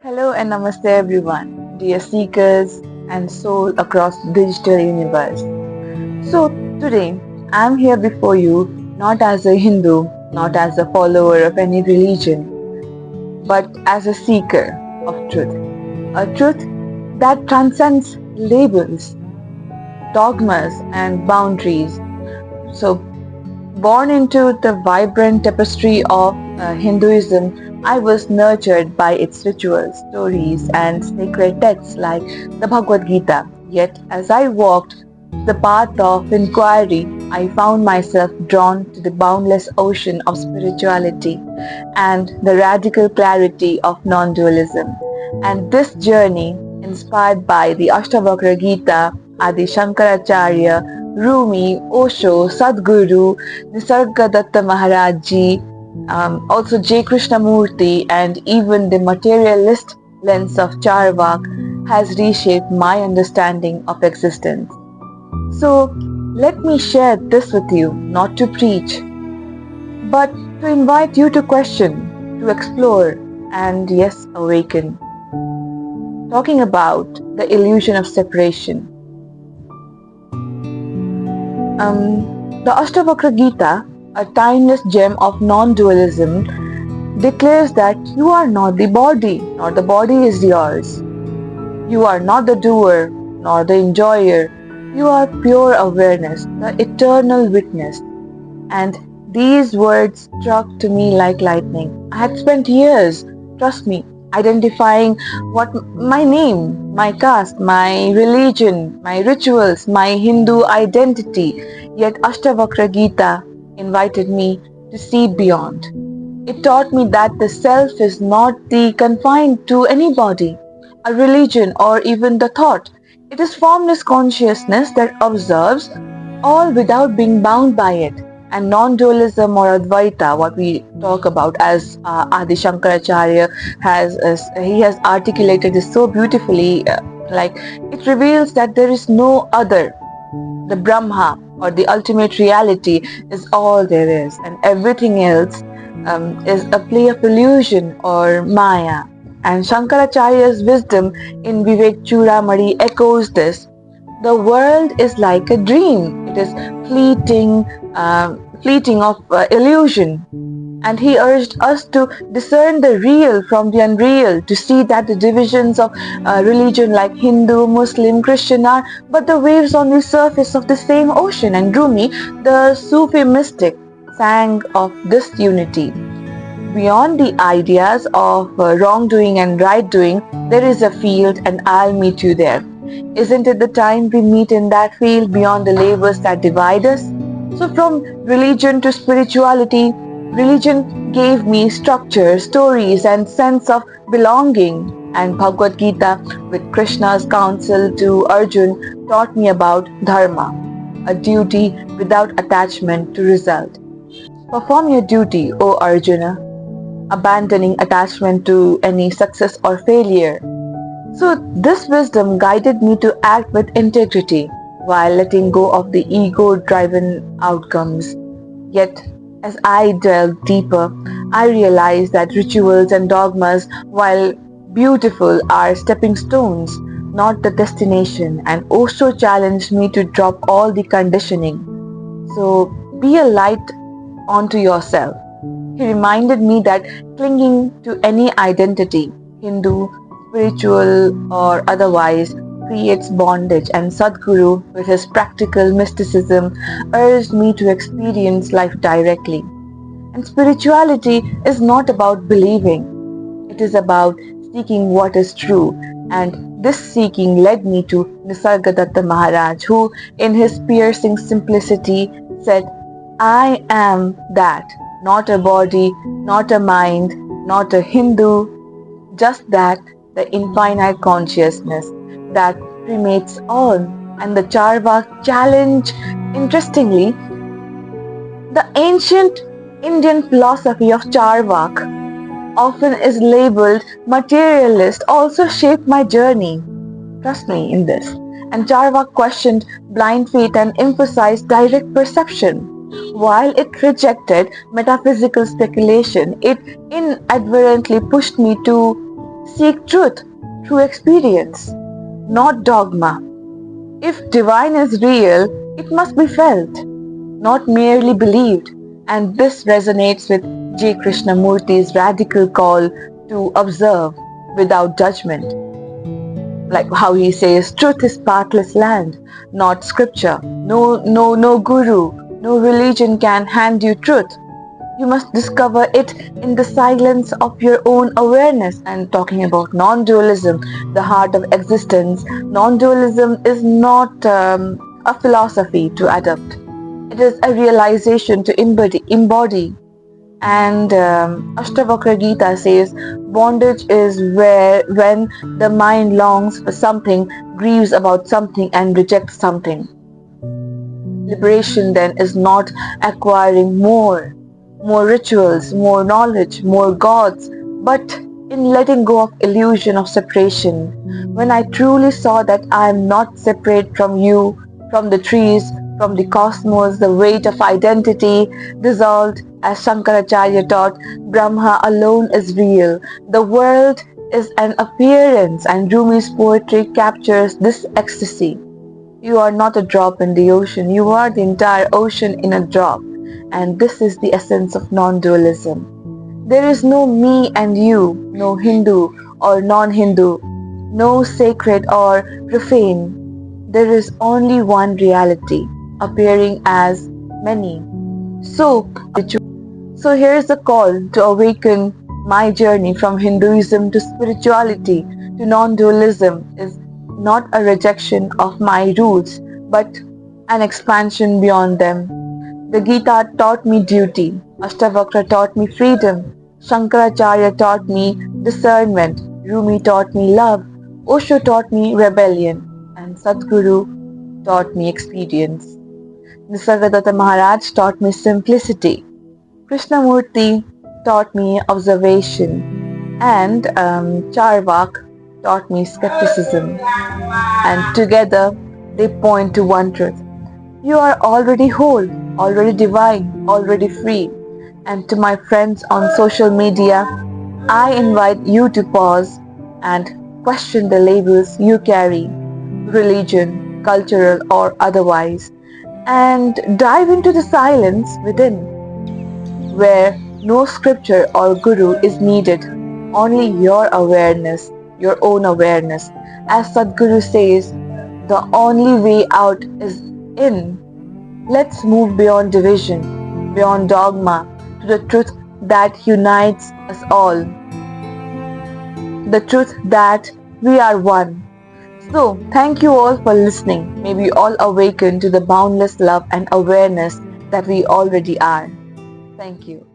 Hello and namaste everyone, dear seekers and soul across the digital universe. So today I'm here before you not as a Hindu, not as a follower of any religion, but as a seeker of truth. A truth that transcends labels, dogmas and boundaries. So born into the vibrant tapestry of Hinduism, I was nurtured by its rituals, stories, and sacred texts like the Bhagavad Gita. Yet, as I walked the path of inquiry, I found myself drawn to the boundless ocean of spirituality and the radical clarity of non-dualism. And this journey, inspired by the Ashtavakra Gita, Adi Shankaracharya, Rumi, Osho, Sadhguru, Nisargadatta Maharaj Ji, also J. Krishnamurti, and even the materialist lens of Charvak has reshaped my understanding of existence. So let me share this with you, not to preach, but to invite you to question, to explore, and yes, awaken. Talking about the illusion of separation. The Ashtavakra Gita, a timeless gem of non-dualism, declares that you are not the body, nor the body is yours. You are not the doer, nor the enjoyer. You are pure awareness, the eternal witness. And these words struck to me like lightning. I had spent years, trust me, identifying what my name, my caste, my religion, my rituals, my Hindu identity. Yet Ashtavakra Gita invited me to see beyond. It taught me that the self is not the confined to any body, a religion, or even the thought. It is formless consciousness that observes all without being bound by it. And non-dualism or Advaita, what we talk about as Adi Shankaracharya he has articulated this so beautifully, like it reveals that there is no other. The Brahma or the ultimate reality is all there is, and everything else is a play of illusion or Maya. And Shankaracharya's wisdom in Vivek Chudamani echoes this. The world is like a dream. It is fleeting of illusion. And he urged us to discern the real from the unreal, to see that the divisions of religion like Hindu, Muslim, Christian are but the waves on the surface of the same ocean. And Rumi, the Sufi mystic, sang of this unity. Beyond the ideas of wrongdoing and right doing, there is a field, and I'll meet you there. Isn't it the time we meet in that field beyond the labels that divide us? So from religion to spirituality, religion gave me structure, stories, and sense of belonging. And Bhagavad Gita, with Krishna's counsel to Arjun, taught me about dharma, a duty without attachment to result. Perform your duty, O Arjuna, abandoning attachment to any success or failure. So this wisdom guided me to act with integrity while letting go of the ego-driven outcomes. Yet, as I delved deeper, I realized that rituals and dogmas, while beautiful, are stepping stones, not the destination, and Osho challenged me to drop all the conditioning. So be a light onto yourself. He reminded me that clinging to any identity, Hindu, spiritual or otherwise, creates bondage, and Sadhguru, with his practical mysticism, urged me to experience life directly. And spirituality is not about believing. It is about seeking what is true. And this seeking led me to Nisargadatta Maharaj, who, in his piercing simplicity, said, I am that. Not a body, not a mind, not a Hindu, just that, the infinite consciousness that permeates all. And the Charvak challenge, interestingly, the ancient Indian philosophy of Charvak often is labeled materialist, also shaped my journey. Trust me in this. And Charvak questioned blind faith and emphasized direct perception. While it rejected metaphysical speculation, it inadvertently pushed me to seek truth through experience, not dogma. If divine is real, it must be felt, not merely believed. And this resonates with J. Krishnamurti's radical call to observe without judgment. Like how he says, truth is pathless land, not scripture. No guru, no religion can hand you truth. You must discover it in the silence of your own awareness. And talking about non-dualism, the heart of existence, non-dualism is not a philosophy to adopt. It is a realization to embody. And Ashtavakra Gita says, bondage is when the mind longs for something, grieves about something, and rejects something. Liberation then is not acquiring more rituals, more knowledge, more gods, but in letting go of illusion of separation. When I truly saw that I am not separate from you, from the trees, from the cosmos, the weight of identity dissolved, as Shankaracharya taught, Brahma alone is real. The world is an appearance, and Rumi's poetry captures this ecstasy. You are not a drop in the ocean, you are the entire ocean in a drop. And this is the essence of non-dualism. There is no me and you, no Hindu or non-Hindu, no sacred or profane. There is only one reality, appearing as many. So here is a call to awaken. My journey from Hinduism to spirituality to non-dualism is not a rejection of my roots, but an expansion beyond them. The Gita taught me duty, Ashtavakra taught me freedom, Shankaracharya taught me discernment, Rumi taught me love, Osho taught me rebellion, and Sadhguru taught me experience. Nisargadatta Maharaj taught me simplicity, Krishnamurti taught me observation, and Charvak taught me skepticism. And together they point to one truth. You are already whole, already divine, already free. And to my friends on social media, I invite you to pause and question the labels you carry, religion, cultural or otherwise, and dive into the silence within, where no scripture or guru is needed, only your awareness, your own awareness. As Sadhguru says, the only way out is in. Let's move beyond division, beyond dogma, to the truth that unites us all. The truth that we are one. So, thank you all for listening. May we all awaken to the boundless love and awareness that we already are. Thank you.